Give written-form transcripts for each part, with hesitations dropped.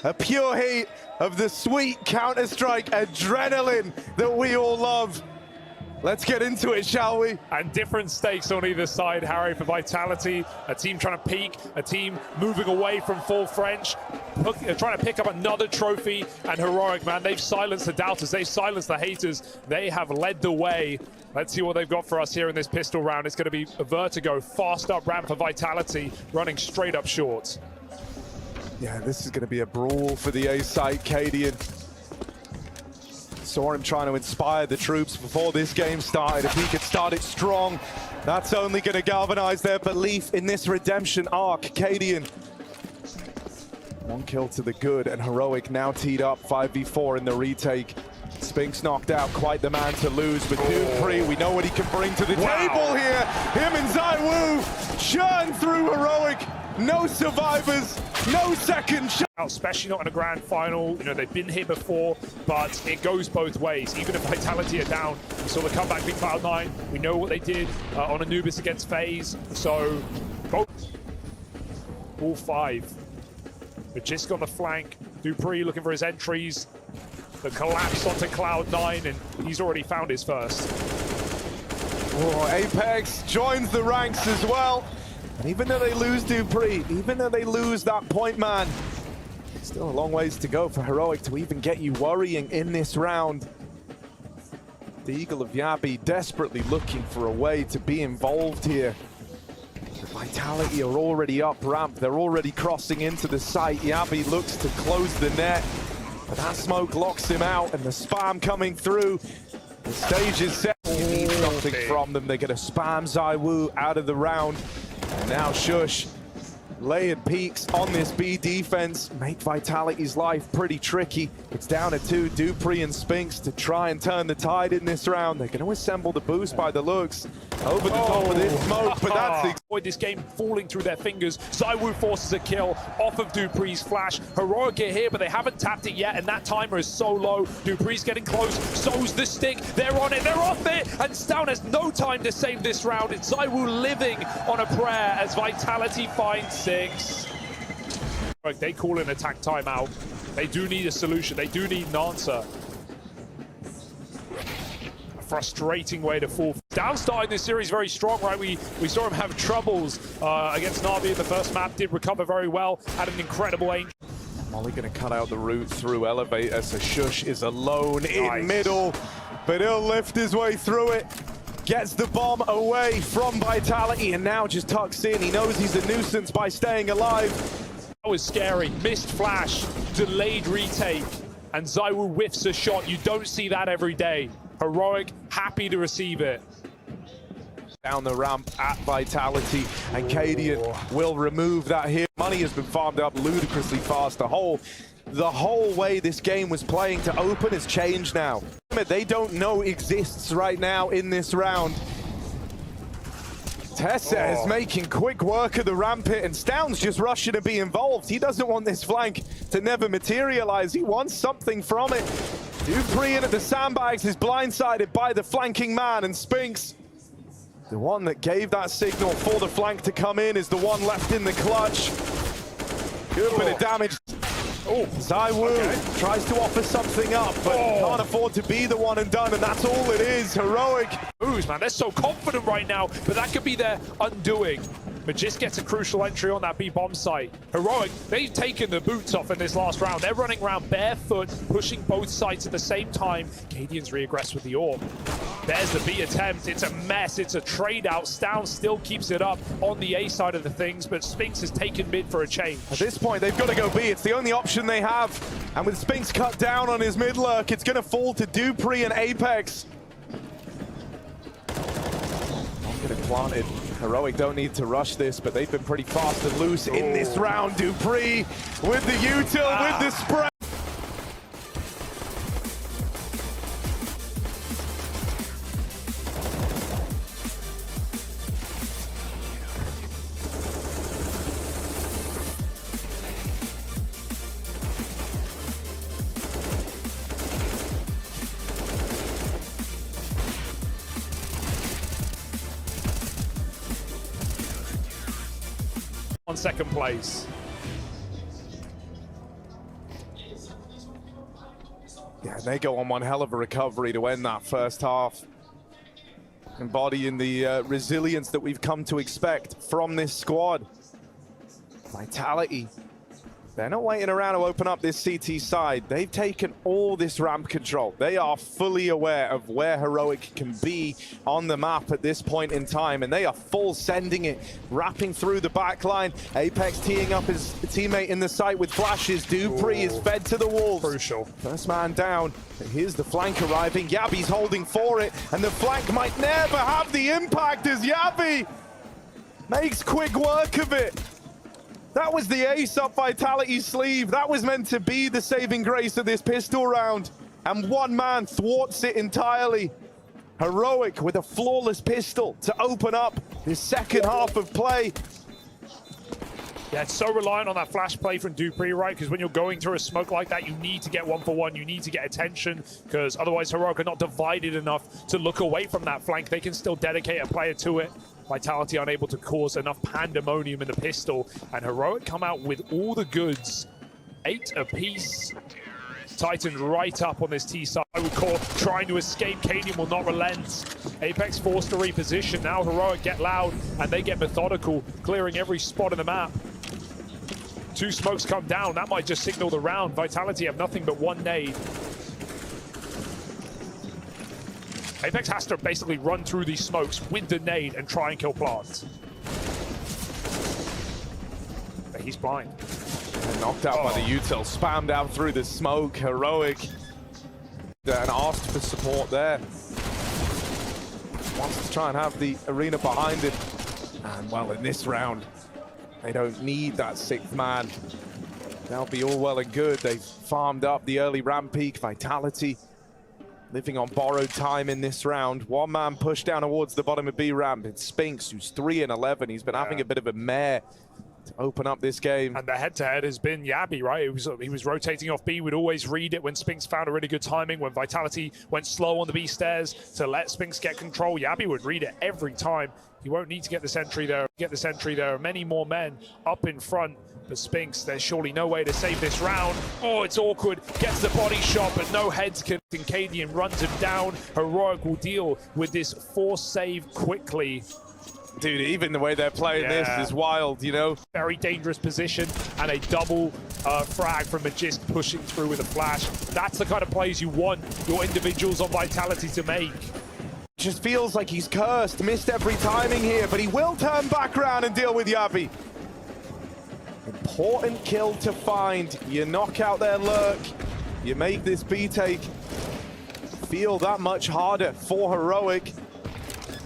a pure heat of the sweet Counter-Strike adrenaline that we all love. Let's get into it, shall we? And different stakes on either side, Harry, for Vitality. A team trying to peak, a team moving away from full French, trying to pick up another trophy. And Heroic, man, they've silenced the doubters, they've silenced the haters. They have led the way. Let's see what they've got for us here in this pistol round. It's going to be a vertigo, fast up ramp for Vitality, running straight up short. Yeah, this is going to be a brawl for the A site. Cadian saw him trying to inspire the troops before this game started. If he could start it strong, that's only going to galvanize their belief in this redemption arc. Cadian, one kill to the good, and Heroic now teed up 5v4 in the retake. Spinks knocked out, quite the man to lose, but Dupree, we know what he can bring to the table here. Him and ZywOo churn through Heroic. No survivors, no second shot. Especially not in a grand final. You know, they've been here before, but it goes both ways. Even if Vitality are down, we saw the comeback beat Cloud9. We know what they did on Anubis against FaZe. So, both. All five. Magisk on the flank. Dupree looking for his entries. The collapse onto Cloud9, and he's already found his first. Oh, Apex joins the ranks as well. And even though they lose Dupree, even though they lose that point man, still a long ways to go for Heroic to even get you worrying in this round. The Eagle of Yabi desperately looking for a way to be involved here. The Vitality are already up ramp, they're already crossing into the site. Yabi looks to close the net, but that smoke locks him out, and the spam coming through. The stage is set. You need something from them. They're going to spam ZywOo out of the round. And now Shush, layered peaks on this B defense, make Vitality's life pretty tricky. It's down to two, Dupree and Spinks, to try and turn the tide in this round. They're going to assemble the boost by the looks. Over the top of this smoke, but that's avoid this game falling through their fingers. ZywOo forces a kill off of Dupree's flash. Heroic are here, but they haven't tapped it yet, and that timer is so low. Dupree's getting close, so's the stick. They're on it, they're off it, and Stown has no time to save this round. It's ZywOo living on a prayer as Vitality finds 6. They call an attack timeout. They do need a solution, they do need an answer. Frustrating way to fall. Down starting this series very strong, right? We saw him have troubles against Na'Vi in the first map, did recover very well, had an incredible angel. Molly going to cut out the route through elevator, so Shush is alone in middle, but he'll lift his way through it. Gets the bomb away from Vitality and now just tucks in. He knows he's a nuisance by staying alive. That was scary. Missed flash, delayed retake, and ZywOo whiffs a shot. You don't see that every day. Heroic, happy to receive it. Down the ramp at Vitality, and Cadian will remove that here. Money has been farmed up ludicrously fast. The whole way this game was playing to open has changed now. They don't know exists right now in this round. Tessa is making quick work of the ramp hit, and Stown's just rushing to be involved. He doesn't want this flank to never materialize. He wants something from it. Dupree in at the sandbags is blindsided by the flanking man, and Spinks, the one that gave that signal for the flank to come in, is the one left in the clutch. Good bit of damage. ZywOo tries to offer something up, but can't afford to be the one and done, and that's all it is. Heroic. Moves, man, they're so confident right now, but that could be their undoing. Magisk gets a crucial entry on that B-bomb site. Heroic, they've taken the boots off in this last round. They're running around barefoot, pushing both sites at the same time. Cadian's reaggressed with the orb. There's the B attempt. It's a mess. It's a trade out. Stown still keeps it up on the A side of the things, but Spinks has taken mid for a change. At this point, they've got to go B. It's the only option they have. And with Spinks cut down on his mid lurk, it's going to fall to Dupree and Apex. I'm going to plant it. Heroic don't need to rush this, but they've been pretty fast and loose in this round. Dupree with the util, with the spray. On second place. Yeah, they go on one hell of a recovery to end that first half. Embodying the resilience that we've come to expect from this squad. Vitality. They're not waiting around to open up this CT side. They've taken all this ramp control. They are fully aware of where Heroic can be on the map at this point in time, and they are full sending it, wrapping through the back line. Apex teeing up his teammate in the site with flashes. dupreeh is fed to the wolves. Crucial. First man down. And here's the flank arriving. Yabi's holding for it, and the flank might never have the impact as Yabi makes quick work of it. That was the ace up Vitality's sleeve. That was meant to be the saving grace of this pistol round. And one man thwarts it entirely. Heroic with a flawless pistol to open up this second half of play. Yeah, it's so reliant on that flash play from dupreeh, right? Because when you're going through a smoke like that, you need to get 1-for-1. You need to get attention, because otherwise Heroic are not divided enough to look away from that flank. They can still dedicate a player to it. Vitality unable to cause enough pandemonium in the pistol, and Heroic come out with all the goods. 8 apiece. Titan right up on this T side. Core trying to escape. Cadian will not relent. Apex forced to reposition. Now Heroic get loud, and they get methodical, clearing every spot in the map. 2 smokes come down. That might just signal the round. Vitality have nothing but 1 nade. Apex has to basically run through these smokes with the nade and try and kill Plant. But he's blind. And knocked out by the util, spammed out through the smoke. Heroic and asked for support there. Wants to try and have the arena behind him. And well, in this round, they don't need that 6th man. That'll be all well and good. They've farmed up the early ramp peak. Vitality living on borrowed time in this round. One man pushed down towards the bottom of B ramp. It's Spinks, who's 3 and 11. He's been having a bit of a mare to open up this game. And the head-to-head has been Yabi, right? He was rotating off B. Would always read it when Spinks found a really good timing. When Vitality went slow on the B stairs to let Spinks get control, Yabi would read it every time. He won't need to get the sentry there. There are many more men up in front. But Spinks, there's surely no way to save this round. Oh, it's awkward. Gets the body shot, but no heads can. Cadian runs him down. Heroic will deal with this force save quickly. Dude, even the way they're playing this is wild, you know? Very dangerous position, and a double frag from Magist pushing through with a flash. That's the kind of plays you want your individuals on Vitality to make. Just feels like he's cursed, missed every timing here, but he will turn back around and deal with Yabi. Important kill to find. You knock out their lurk, you make this B take feel that much harder for Heroic.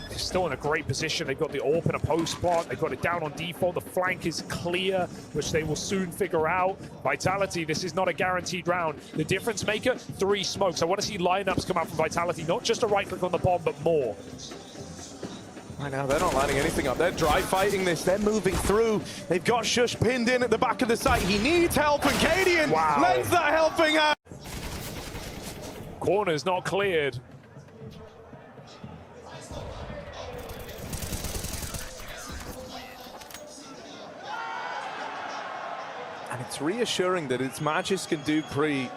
They're still in a great position. They've got the AWP and a post spot. They've got it down on default. The flank is clear, which they will soon figure out. Vitality, this is not a guaranteed round. The difference maker, 3 smokes. I want to see lineups come out from Vitality, not just a right click on the bomb, but more. Right now, they're not lining anything up. They're dry fighting this. They're moving through. They've got Shush pinned in at the back of the site. He needs help, and Cadian lends that helping hand. Corner's not cleared. And it's reassuring that it's Magisk and dupreeh.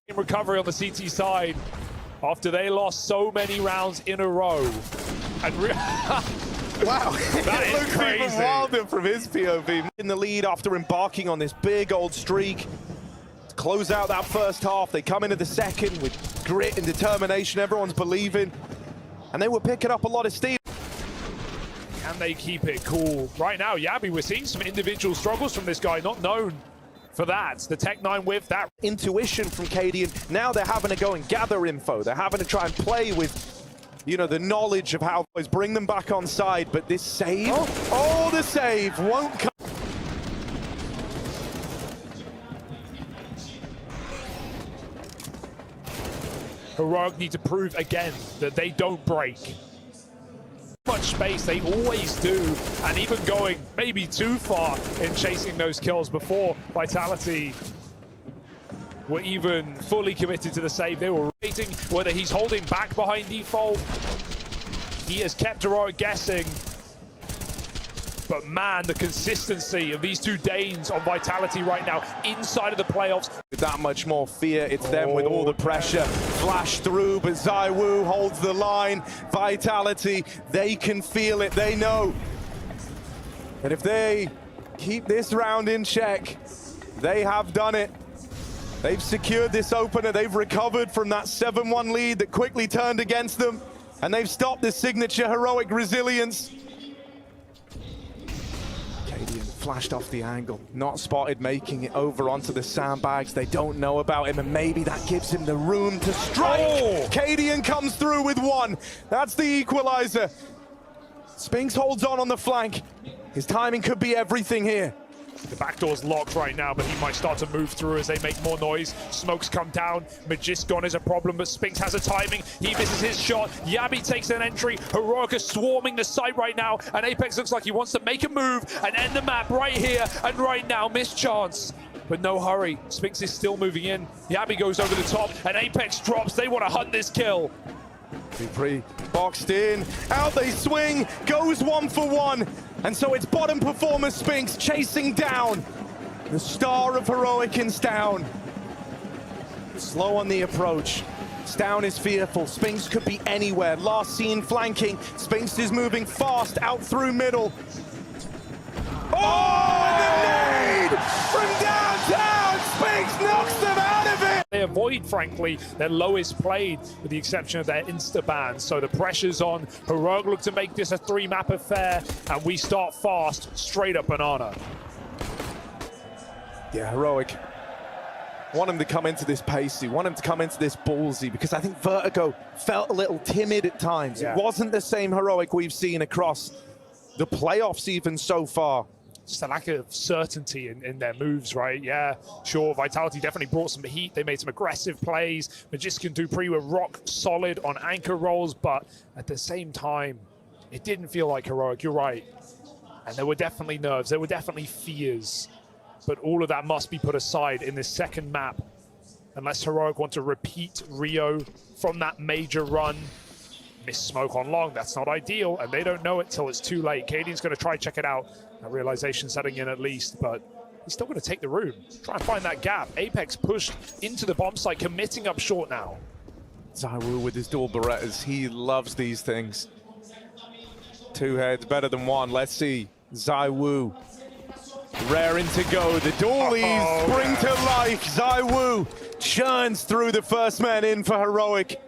In recovery on the CT side, after they lost so many rounds in a row. And wow, that it looks crazy. even wilder from his POV. In the lead after embarking on this big old streak. To close out that first half, they come into the second with grit and determination. Everyone's believing. And they were picking up a lot of steam. Can they keep it cool? Right now, Yabi, we're seeing some individual struggles from this guy, not known for that. The Tech-9 with that intuition from Cadian. Now they're having to go and gather info. They're having to try and play with, you know, the knowledge of how to bring them back on side. But this save, oh, the save won't come. Heroic need to prove again that they don't break. Much space, they always do, and even going maybe too far in chasing those kills before Vitality were even fully committed to the save. They were waiting whether he's holding back behind default. He has kept Heroic guessing. But man, the consistency of these two Danes on Vitality right now inside of the playoffs. With that much more fear, it's them with all the pressure. Flash through, but ZywOo holds the line. Vitality, they can feel it, they know. And if they keep this round in check, they have done it. They've secured this opener, they've recovered from that 7-1 lead that quickly turned against them, and they've stopped the signature heroic resilience. Cadian flashed off the angle, not spotted, making it over onto the sandbags. They don't know about him, and maybe that gives him the room to strike. Oh! Cadian comes through with one. That's the equalizer. Spinks holds on the flank. His timing could be everything here. The back door's locked right now, but he might start to move through as they make more noise. Smokes come down. Magiskon is a problem, but Spinks has a timing. He misses his shot. Yabi takes an entry. Heroic is swarming the site right now, and Apex looks like he wants to make a move and end the map right here and right now. Missed chance, but no hurry. Spinks is still moving in. Yabi goes over the top, and Apex drops. They want to hunt this kill. dupreeh boxed in, out they swing, goes 1 for 1. And so it's bottom performer Spinks chasing down the star of Heroic in Stown. Slow on the approach. Stown is fearful. Spinks could be anywhere. Last seen flanking. Spinks is moving fast out through middle. Oh, and the nade from downtown. Spinks knocks them out of it. They avoid, frankly, their lowest played, with the exception of their insta-ban. So the pressure's on. Heroic look to make this a 3-map affair, and we start fast, straight up banana. Yeah, Heroic. Want him to come into this pacey, want him to come into this ballsy, because I think Vertigo felt a little timid at times. Yeah. It wasn't the same Heroic we've seen across the playoffs even so far. Just a lack of certainty in their moves, right? Yeah, sure, Vitality definitely brought some heat. They made some aggressive plays. Magiskon, dupreeh were rock solid on anchor rolls, but at the same time, it didn't feel like Heroic, you're right. And there were definitely nerves, there were definitely fears. But all of that must be put aside in this second map, unless Heroic want to repeat Rio from that major run. Miss smoke on long, that's not ideal, and they don't know it till it's too late. Cadian's going to try check it out. A realization setting in at least, but he's still going to take the room. Try and find that gap. Apex pushed into the bomb site, committing up short now. ZywOo with his dual Berettas, he loves these things. 2 heads better than 1. Let's see. ZywOo raring to go. The dualies spring to life. ZywOo churns through the first man in for Heroic.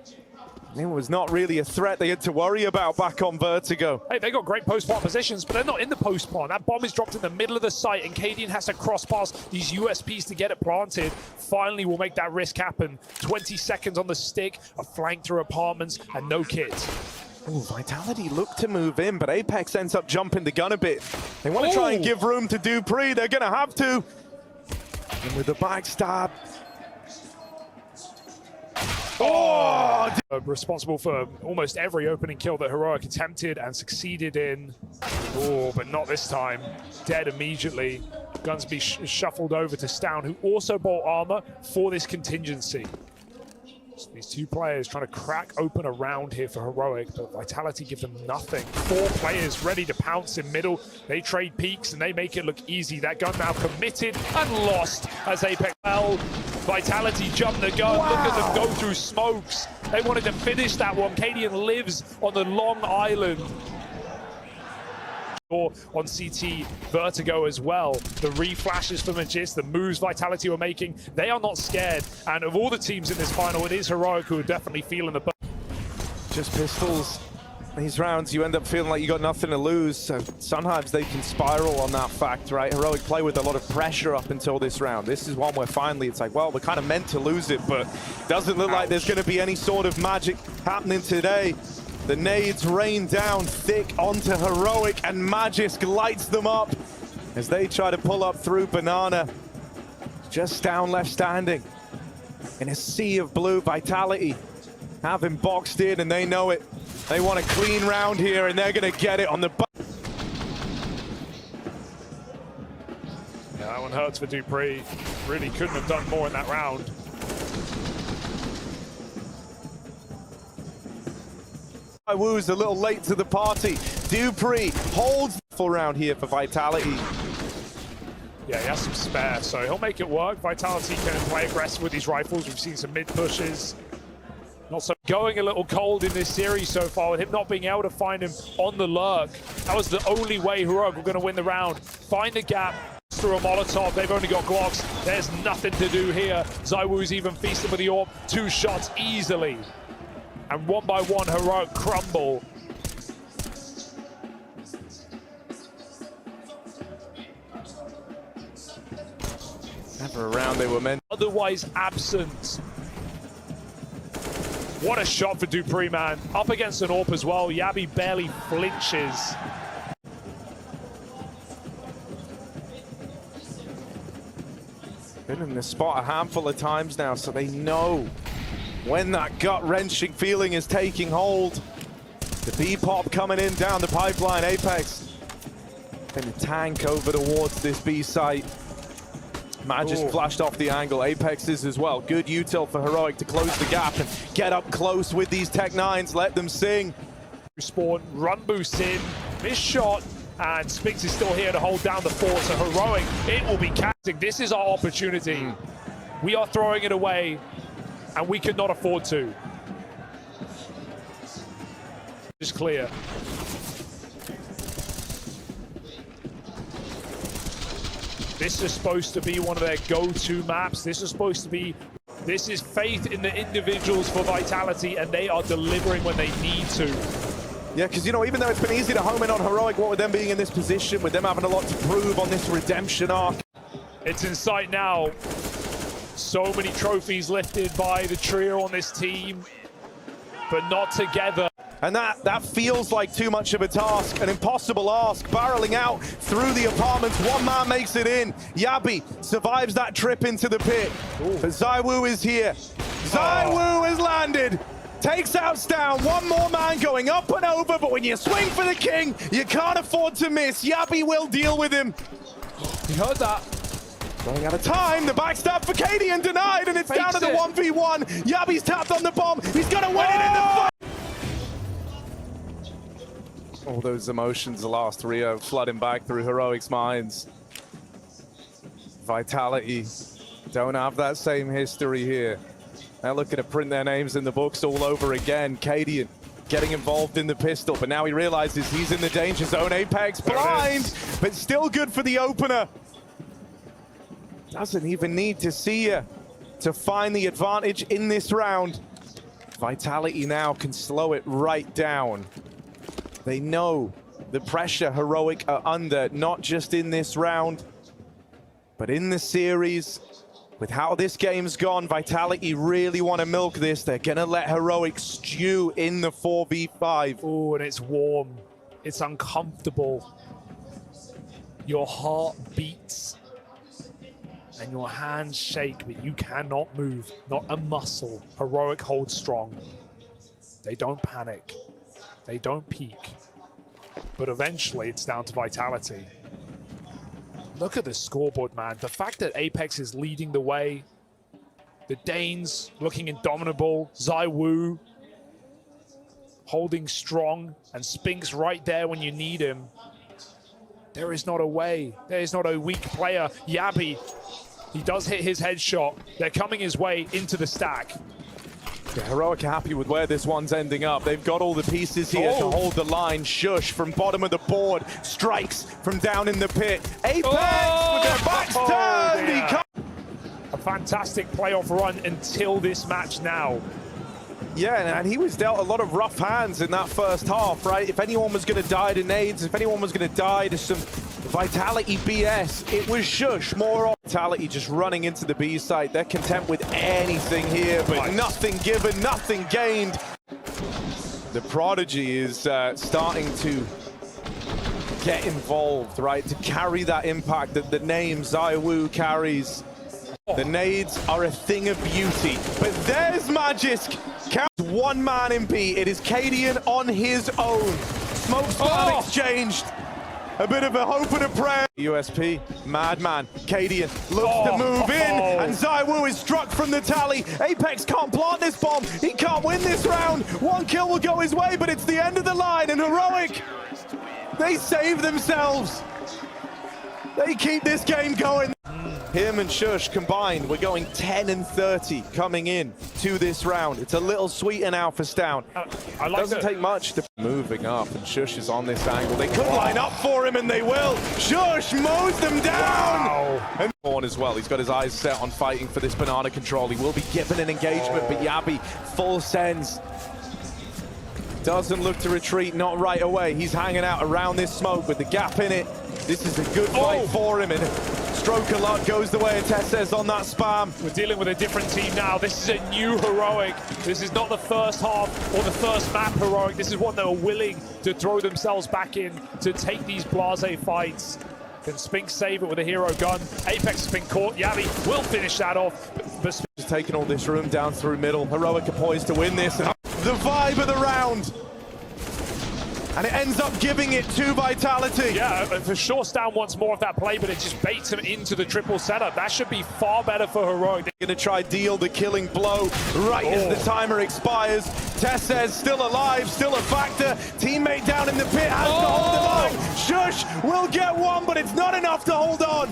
It was not really a threat they had to worry about back on Vertigo. Hey, they got great post-plant positions, but they're not in the post-plant. That bomb is dropped in the middle of the site, and Cadian has to cross past these USPs to get it planted. Finally, we'll make that risk happen. 20 seconds on the stick, a flank through apartments, and no kits. Ooh, Vitality look to move in, but Apex ends up jumping the gun a bit. They want to try and give room to dupreeh. They're going to have to. And with the backstab. Oh! Responsible for almost every opening kill that Heroic attempted and succeeded in. Oh, but not this time. Dead immediately. Gunsby shuffled over to Stown, who also bought armor for this contingency. So these two players trying to crack open a round here for Heroic, but Vitality give them nothing. 4 players ready to pounce in middle. They trade peaks and they make it look easy. That gun now committed and lost as Apex fell. Vitality jumped the gun. Wow. Look at them go through smokes. They wanted to finish that one. Cadian lives on the long island. On CT, Vertigo as well. The reflashes for Magis, the moves Vitality were making, they are not scared. And of all the teams in this final, it is Heroic who are definitely feeling the burn. Just pistols. These rounds, you end up feeling like you got nothing to lose. So sometimes they can spiral on that fact, right? Heroic play with a lot of pressure up until this round. This is one where finally it's like, well, we're kind of meant to lose it, but doesn't look like there's going to be any sort of magic happening today. The nades rain down thick onto Heroic, and Magisk lights them up as they try to pull up through Banana. Just Stown left standing in a sea of blue. Vitality have him boxed in, and they know it. They want a clean round here, and they're going to get it on the... Yeah, that one hurts for dupreeh. Really couldn't have done more in that round. ZywOo's a little late to the party. dupreeh holds Full round here for Vitality. Yeah, he has some spare, so he'll make it work. Vitality can play aggressive with these rifles. We've seen some mid pushes. Not so going a little cold in this series so far, with him not being able to find him on the lurk. That was the only way Heroic were going to win the round. Find a gap through a Molotov. They've only got Glocks. There's nothing to do here. ZywOo's even feasting with the AWP. 2 shots easily. And one by one, Heroic crumble. Never a round they were meant. Otherwise absent. What a shot for dupreeh, man. Up against an AWP as well. Yabi barely flinches. Been in the spot a handful of times now, so they know when that gut-wrenching feeling is taking hold. The B-pop coming in down the pipeline. Apex in the tank over towards this B site. Man just flashed off the angle. Apex is as well. Good util for Heroic to close the gap and get up close with these Tech 9s. Let them sing. Spawn, run boost in, missed shot, and Spix is still here to hold down the fort. So Heroic, it will be casting. This is our opportunity. We are throwing it away, and we cannot afford to. Just clear. This is supposed to be one of their go-to maps. This is faith in the individuals for Vitality, and they are delivering when they need to. Yeah, because, you know, even though it's been easy to home in on Heroic, what with them being in this position, with them having a lot to prove on this redemption arc. It's in sight now. So many trophies lifted by the trio on this team, but not together. And that feels like too much of a task, an impossible ask. Barreling out through the apartments, one man makes it in. Yabi survives that trip into the pit. But ZywOo is here. ZywOo has landed. Takes out Down, one more man going up and over, but when you swing for the king, you can't afford to miss. Yabi will deal with him. He heard that. Running out of time, the backstab for Cadian denied, and it's down to the 1v1. Yabi's tapped on the bomb. He's gonna win it in the fight. All those emotions lost. Rio flooding back through Heroic's minds. Vitality don't have that same history here. Now looking to print their names in the books all over again. Cadian getting involved in the pistol, but now he realizes he's in the danger zone. Apex blind, but still good for the opener. Doesn't even need to see you to find the advantage in this round. Vitality now can slow it right down. They know the pressure Heroic are under, not just in this round, but in the series. With how this game's gone, Vitality really want to milk this. They're going to let Heroic stew in the 4v5. Oh, and it's warm. It's uncomfortable. Your heart beats and your hands shake, but you cannot move. Not a muscle. Heroic holds strong. They don't panic. They don't peak. But eventually, it's down to Vitality. Look at the scoreboard, man. The fact that Apex is leading the way. The Danes looking indomitable. ZywOo holding strong. And Spinks right there when you need him. There is not a way. There is not a weak player. Yabi, he does hit his headshot. They're coming his way into the stack. Yeah, Heroic are happy with where this one's ending up. They've got all the pieces here to hold the line. Shush from bottom of the board. Strikes from down in the pit. Apex with their backs turned. A fantastic playoff run until this match now. Yeah, and he was dealt a lot of rough hands in that first half, right? If anyone was going to die to nades, if anyone was going to die to some Vitality BS, it was Shush. More on Vitality just running into the B site. They're content with anything here, but nothing given, nothing gained. The Prodigy is starting to get involved, right? To carry that impact that the name ZywOo carries. The nades are a thing of beauty, but there's Magisk. Counts one man in B. It is Cadian on his own. Smoke's plan exchanged. A bit of a hope and a prayer. USP, Madman, Cadian looks to move in, and ZywOo is struck from the tally. Apex can't plant this bomb. He can't win this round. One kill will go his way, but it's the end of the line, and Heroic They save themselves. They keep this game going. Him and Shush combined, we're going 10 and 30 coming in to this round. It's a little sweeter now for Stown. Doesn't take much to moving up, and Shush is on this angle. They could line up for him, and they will. Shush mows them down. Wow. And on as well. He's got his eyes set on fighting for this banana control. He will be given an engagement, but Yabi full sends. Doesn't look to retreat, not right away. He's hanging out around this smoke with the gap in it. This is a good fight for him, and stroke of luck goes the way of Tesses on that spam. We're dealing with a different team now. This is a new Heroic. This is not the first half or the first map Heroic. This is one that are willing to throw themselves back in to take these blase fights. Can Spink save it with a hero gun? Apex has been caught. Yabi will finish that off. But just taking all this room down through middle. Heroic are poised to win this. The vibe of the round. And it ends up giving it to Vitality. Yeah, for sure Stan wants more of that play, but it just baits him into the triple setup. That should be far better for Heroic. They're going to try deal the killing blow right as the timer expires. Tess says still alive, still a factor. Teammate down in the pit has to hold the line. Shush will get one, but it's not enough to hold on.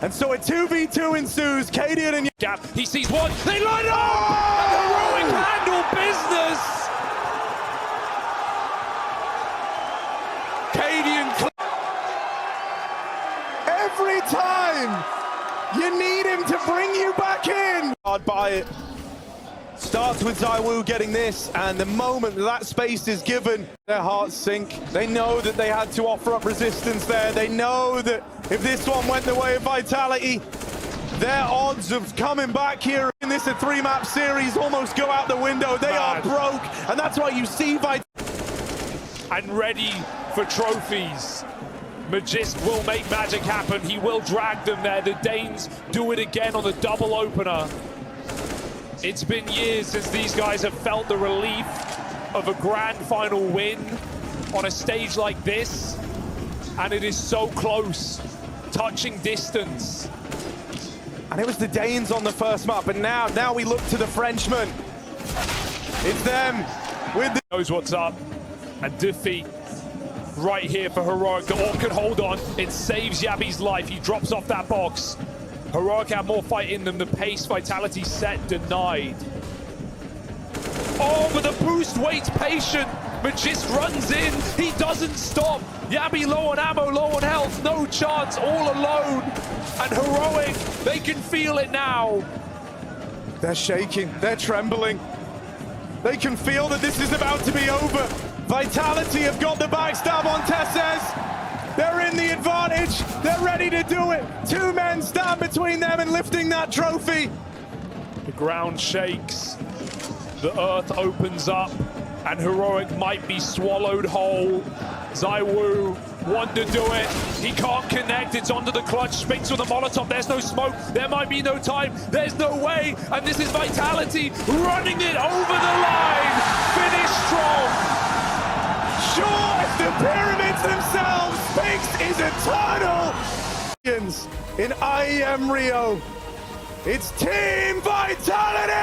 And so a 2v2 ensues. Cadian and Gap, he sees one. They line it up! And Heroic handle business! Cadian. Every time you need him to bring you back in. Hard by it. Starts with Zaiwu getting this, and the moment that space is given, their hearts sink. They know that they had to offer up resistance there. They know that if this one went the way of Vitality, their odds of coming back here in this a 3-map series almost go out the window. They are broke, and that's why you see Vitality. And ready for trophies. Magist will make magic happen. He will drag them there. The Danes do it again on the double opener. It's been years since these guys have felt the relief of a grand final win on a stage like this. And it is so close, touching distance. And it was the Danes on the first map, and now we look to the Frenchmen. It's them with the... Knows what's up. And defeat right here for Heroic. The Orc can hold on. It saves Yabi's life. He drops off that box. Heroic have more fight in them. The pace, Vitality set denied. Oh, but the boost waits patient. Magist runs in. He doesn't stop. Yabi low on ammo, low on health. No chance, all alone. And Heroic, they can feel it now. They're shaking. They're trembling. They can feel that this is about to be over. Vitality have got the backstab on Tesses. They're in the advantage. They're ready to do it. 2 men stand between them and lifting that trophy. The ground shakes. The earth opens up. And Heroic might be swallowed whole. Zaiwu want to do it. He can't connect. It's onto the clutch. Spinks with a Molotov. There's no smoke. There might be no time. There's no way. And this is Vitality running it over the line. Finish strong. Sure, it's the pyramids themselves. Spinks is eternal. In Iem Rio, it's Team Vitality!